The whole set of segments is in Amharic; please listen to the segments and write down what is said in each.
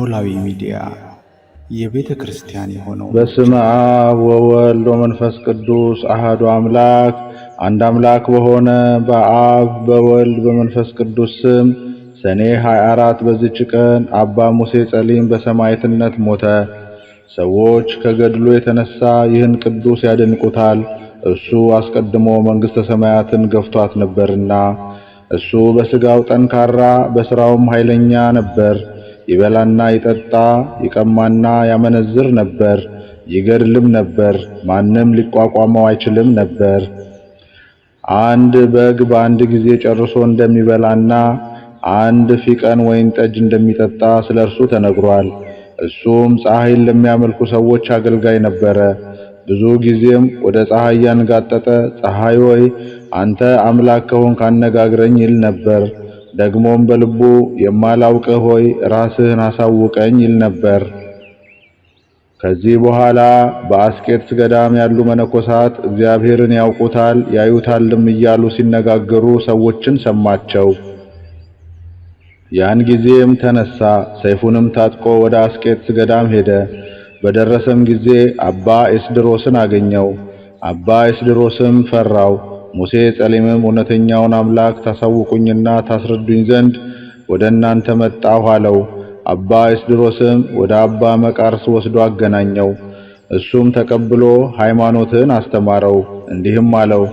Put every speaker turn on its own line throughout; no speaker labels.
ኖላዊ ሚዲያ የቤተ ክርስቲያን የሆነው
በስመ አብ ወወልድ ወመንፈስ ቅዱስ አሐዱ አምላክ አንድ አምላክ በሆነ በአብ በወልድ በመንፈስ ቅዱስ ስም ሰኔ 24 በዚች ቀን አባ ሙሴ ጸሊም በሰማዕትነት ሞተ። ሰዎች ከገድሉ የተነሳ ይህን ቅዱስ ያደንቁታል። እሱ አስቀድሞ መንግሥተ ሰማያትን ገፍቷት ነበርና። እሱ በሥጋው ጠንካራ በሥራውም ኃይለኛ ነበር። ይበላና ይጠጣ ይቀማና ያመነዝር ነበር፣ ይገድልም ነበር። ማንም ሊቋቋመው አይችልም ነበር። አንድ በግ በአንድ ጊዜ ጨርሶ እንደሚበላና አንድ ፊቀን ወይን ጠጅ እንደሚጠጣ ስለ እርሱ ተነግሯል። እሱም ፀሐይን ለሚያመልኩ ሰዎች አገልጋይ ነበረ። ብዙ ጊዜም ወደ ፀሐይ ያንጋጠጠ ፀሐይ ሆይ አንተ አምላክ ከሆንክ አነጋግረኝ ይል ነበር። ደግሞም በልቡ የማላውቅህ ሆይ ራስህን አሳውቀኝ ይል ነበር። ከዚህ በኋላ በአስቄጥስ ገዳም ያሉ መነኮሳት እግዚአብሔርን ያውቁታል ያዩታልም እያሉ ሲነጋገሩ ሰዎችን ሰማቸው። ያን ጊዜም ተነሳ፣ ሰይፉንም ታጥቆ ወደ አስቄጥስ ገዳም ሄደ። በደረሰም ጊዜ አባ ኤስድሮስን አገኘው። አባ ኤስድሮስም ፈራው። ሙሴ ጸሊምም እውነተኛውን አምላክ ታሳውቁኝና ታስረዱኝ ዘንድ ወደ እናንተ መጣሁ አለው። አባ ኤስድሮስም ወደ አባ መቃርስ ወስዶ አገናኘው። እሱም ተቀብሎ ሃይማኖትን አስተማረው። እንዲህም አለው፣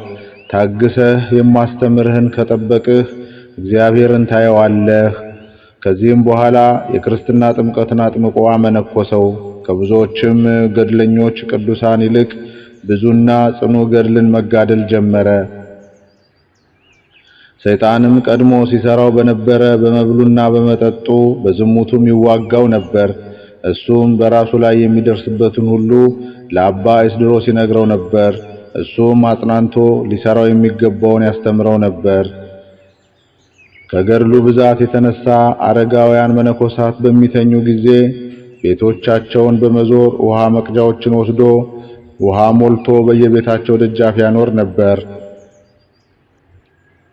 ታግሰህ የማስተምርህን ከጠበቅህ እግዚአብሔርን ታየዋለህ። ከዚህም በኋላ የክርስትና ጥምቀትን አጥምቆ አመነኮሰው። ከብዙዎችም ገድለኞች ቅዱሳን ይልቅ ብዙና ጽኑ ገድልን መጋደል ጀመረ። ሰይጣንም ቀድሞ ሲሰራው በነበረ በመብሉና በመጠጡ በዝሙቱም ይዋጋው ነበር። እሱም በራሱ ላይ የሚደርስበትን ሁሉ ለአባ ኤስድሮስ ይነግረው ነበር። እሱም አጽናንቶ ሊሰራው የሚገባውን ያስተምረው ነበር። ከገድሉ ብዛት የተነሳ አረጋውያን መነኮሳት በሚተኙ ጊዜ ቤቶቻቸውን በመዞር ውሃ መቅጃዎችን ወስዶ ውሃ ሞልቶ በየቤታቸው ደጃፍ ያኖር ነበር።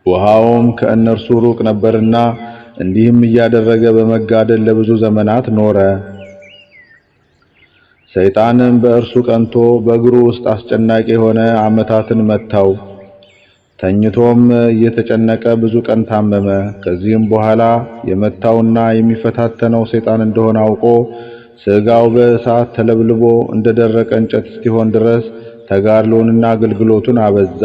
ውሃውም ከእነርሱ ሩቅ ነበርና እንዲህም እያደረገ በመጋደል ለብዙ ዘመናት ኖረ። ሰይጣንም በእርሱ ቀንቶ በእግሩ ውስጥ አስጨናቂ የሆነ ዓመታትን መታው። ተኝቶም እየተጨነቀ ብዙ ቀን ታመመ። ከዚህም በኋላ የመታውና የሚፈታተነው ሰይጣን እንደሆነ አውቆ ሥጋው በእሳት ተለብልቦ እንደደረቀ እንጨት እስኪሆን ድረስ ተጋድሎንና አገልግሎቱን አበዛ።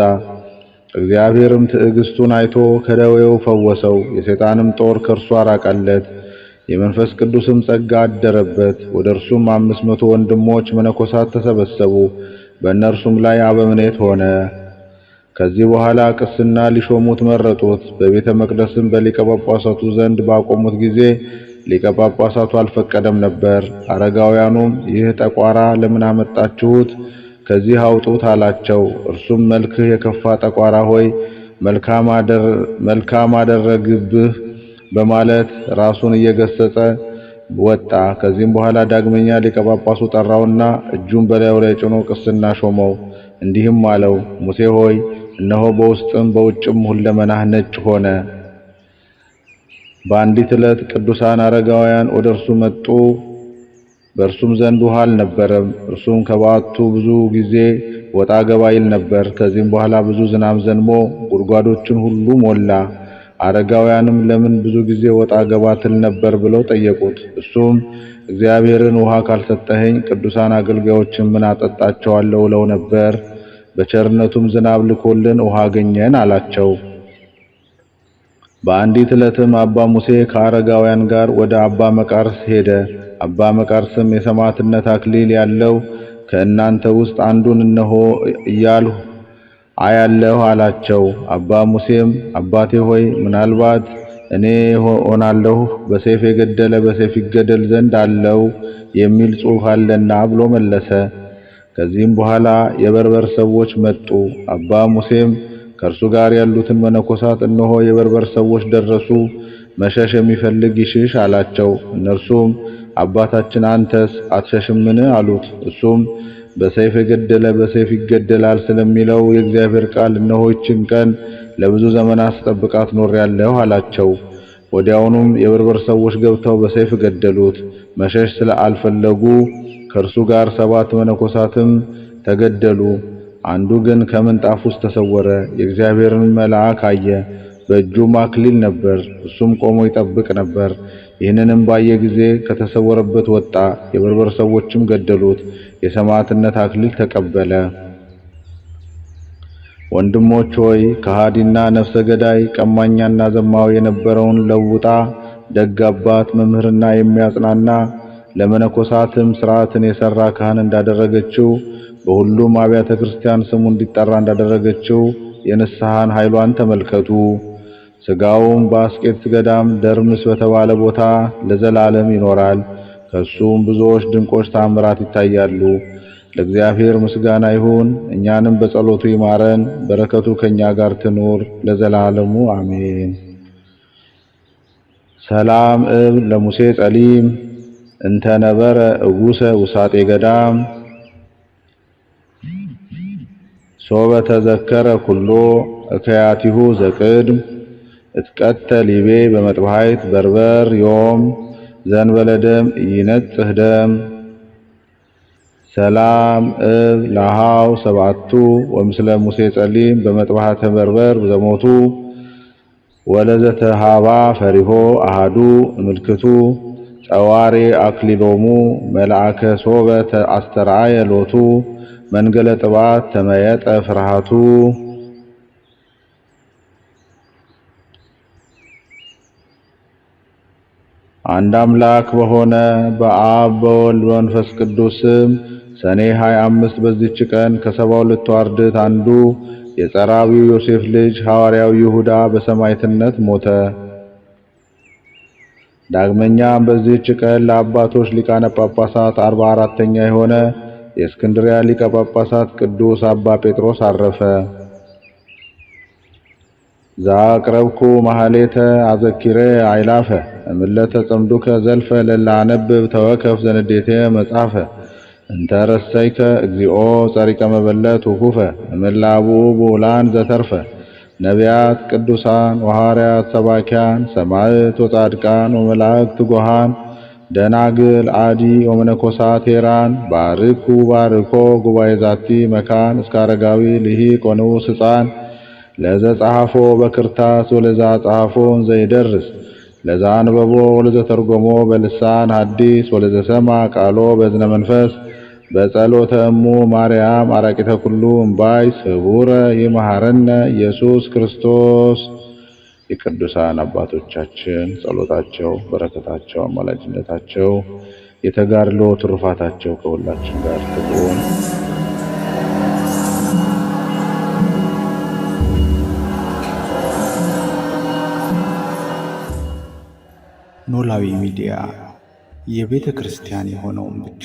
እግዚአብሔርም ትዕግስቱን አይቶ ከደዌው ፈወሰው። የሰይጣንም ጦር ከእርሱ አራቀለት። የመንፈስ ቅዱስም ጸጋ አደረበት። ወደ እርሱም 500 ወንድሞች መነኮሳት ተሰበሰቡ። በእነርሱም ላይ አበምኔት ሆነ። ከዚህ በኋላ ቅስና ሊሾሙት መረጡት። በቤተ መቅደስም በሊቀ ጳጳሳቱ ዘንድ ባቆሙት ጊዜ ሊቀ ጳጳሳቱ አልፈቀደም ነበር። አረጋውያኑም ይህ ጠቋራ ለምን አመጣችሁት? ከዚህ አውጡት አላቸው። እርሱም መልክህ የከፋ ጠቋራ ሆይ መልካም አደረግብህ በማለት ራሱን እየገሰጸ ወጣ። ከዚህም በኋላ ዳግመኛ ሊቀ ጳጳሱ ጠራውና እጁን በላዩ ላይ ጭኖ ቅስና ሾመው። እንዲህም አለው፣ ሙሴ ሆይ እነሆ በውስጥም በውጭም ሁለመናህ ነጭ ሆነ። በአንዲት ዕለት ቅዱሳን አረጋውያን ወደ እርሱ መጡ። በእርሱም ዘንድ ውሃ አልነበረም። እርሱም ከበዓቱ ብዙ ጊዜ ወጣ ገባ ይል ነበር። ከዚህም በኋላ ብዙ ዝናብ ዘንቦ ጉድጓዶችን ሁሉ ሞላ። አረጋውያንም ለምን ብዙ ጊዜ ወጣ ገባ ትል ነበር ብለው ጠየቁት። እሱም እግዚአብሔርን ውሃ ካልሰጠኸኝ ቅዱሳን አገልጋዮችን ምን አጠጣቸዋለሁ ብለው ነበር። በቸርነቱም ዝናብ ልኮልን ውሃ አገኘን አላቸው። በአንዲት ዕለትም አባ ሙሴ ከአረጋውያን ጋር ወደ አባ መቃርስ ሄደ። አባ መቃርስም የሰማዕትነት አክሊል ያለው ከእናንተ ውስጥ አንዱን እነሆ እያልሁ አያለሁ አላቸው። አባ ሙሴም አባቴ ሆይ ምናልባት እኔ ሆናለሁ በሰይፍ የገደለ በሰይፍ ይገደል ዘንድ አለው የሚል ጽሑፍ አለና ብሎ መለሰ። ከዚህም በኋላ የበርበር ሰዎች መጡ። አባ ሙሴም ከእርሱ ጋር ያሉትን መነኮሳት እነሆ የበርበር ሰዎች ደረሱ፣ መሸሽ የሚፈልግ ይሽሽ አላቸው። እነርሱም አባታችን አንተስ አትሸሽምን አሉት። እሱም በሰይፍ የገደለ በሰይፍ ይገደላል ስለሚለው የእግዚአብሔር ቃል እነሆ ይህችን ቀን ለብዙ ዘመናት ስጠብቃት ኖሬአለሁ አላቸው። ወዲያውኑም የበርበር ሰዎች ገብተው በሰይፍ ገደሉት። መሸሽ ስላልፈለጉ ከእርሱ ጋር 7 መነኮሳትም ተገደሉ። አንዱ ግን ከምንጣፍ ውስጥ ተሰወረ፣ የእግዚአብሔርን መልአክ አየ። በእጁም አክሊል ነበር፣ እሱም ቆሞ ይጠብቅ ነበር። ይህንንም ባየ ጊዜ ከተሰወረበት ወጣ። የበርበር ሰዎችም ገደሉት፣ የሰማዕትነት አክሊል ተቀበለ። ወንድሞች ሆይ ከሃዲና ነፍሰ ገዳይ ቀማኛና ዘማዊ የነበረውን ለውጣ ደግ አባት መምህርና የሚያጽናና ለመነኮሳትም ሥርዓትን የሠራ ካህን እንዳደረገችው በሁሉም አብያተ ክርስቲያን ስሙ እንዲጠራ እንዳደረገችው የንስሐን ኃይሏን ተመልከቱ። ሥጋውም በአስቄጥስ ገዳም ደርምስ በተባለ ቦታ ለዘላለም ይኖራል። ከሱም ብዙዎች ድንቆች ተአምራት ይታያሉ። ለእግዚአብሔር ምስጋና ይሁን። እኛንም በጸሎቱ ይማረን፣ በረከቱ ከኛ ጋር ትኑር ለዘላለሙ አሜን። ሰላም ለሙሴ ጸሊም እንተ ነበረ እጉሰ ውሳጤ ገዳም ሶበ ተዘከረ ኩሎ እከያቲሁ ዘቅድም እትቀተል ይቤ በመጥባሕት በርበር ዮም ዘንበለ ደም ይነጽህ ደም ሰላም ለሃው ሰባቱ ወምስለ ሙሴ ጸሊም በመጥባሕተ በርበር ዘሞቱ ወለዘተሃባ ፈሪሆ አሃዱ ምልክቱ ጸዋሬ አክሊሎሙ መልአከ ሶበ አስተርአየ ሎቱ መንገለ ጥባት ተመየጠ ፍርሃቱ። አንድ አምላክ በሆነ በአብ በወልድ በመንፈስ ቅዱስ ስም ሰኔ 25 በዚች ቀን ከ72 አርድእት አንዱ የጸራቢው ዮሴፍ ልጅ ሐዋርያው ይሁዳ በሰማዕትነት ሞተ። ዳግመኛም በዚህች ቀን ለአባቶች ሊቃነ ጳጳሳት 44ኛ የሆነ የእስክንድርያ ሊቀ ጳጳሳት ቅዱስ አባ ጴጥሮስ አረፈ። ዛቅረብኩ ማህሌተ አዘኪሬ አይላፈ እምለተ ጸምዱከ ዘልፈ ለላነብብ ተወከፍ ዘንዴቴ መጻፈ እንተረሰይከ እግዚኦ ጸሪቀ መበለት ወኩፈ እምላቡ ቡላን ዘተርፈ ነቢያት ቅዱሳን ወሐዋርያት ሰባኪያን ሰማዕት ወጻድቃን ወመላእክት ጎሃን ደናግል አዲ ወመነኮሳት ሄራን ባርኩ ባርኮ ጉባኤ ዛቲ መካን እስከ አረጋዊ ልሂቅ ወንዑስ ሕፃን ለዘ ጸሐፎ በክርታስ ወለዛ ጸሐፎን ዘይደርስ ለዛ አንበቦ ወለዘ ተርጎሞ በልሳን ሐዲስ ወለዘ ሰማ ቃሎ በዝነ መንፈስ በጸሎተ እሙ ማርያም አራቂተ ኩሉ እምባይ ስቡረ ይመሐረነ ኢየሱስ ክርስቶስ። የቅዱሳን አባቶቻችን ጸሎታቸው፣ በረከታቸው፣ አማላጅነታቸው፣ የተጋድሎ ትሩፋታቸው ከሁላችን ጋር ትሁን።
ኖላዊ ሚዲያ የቤተ ክርስቲያን የሆነውን ብቻ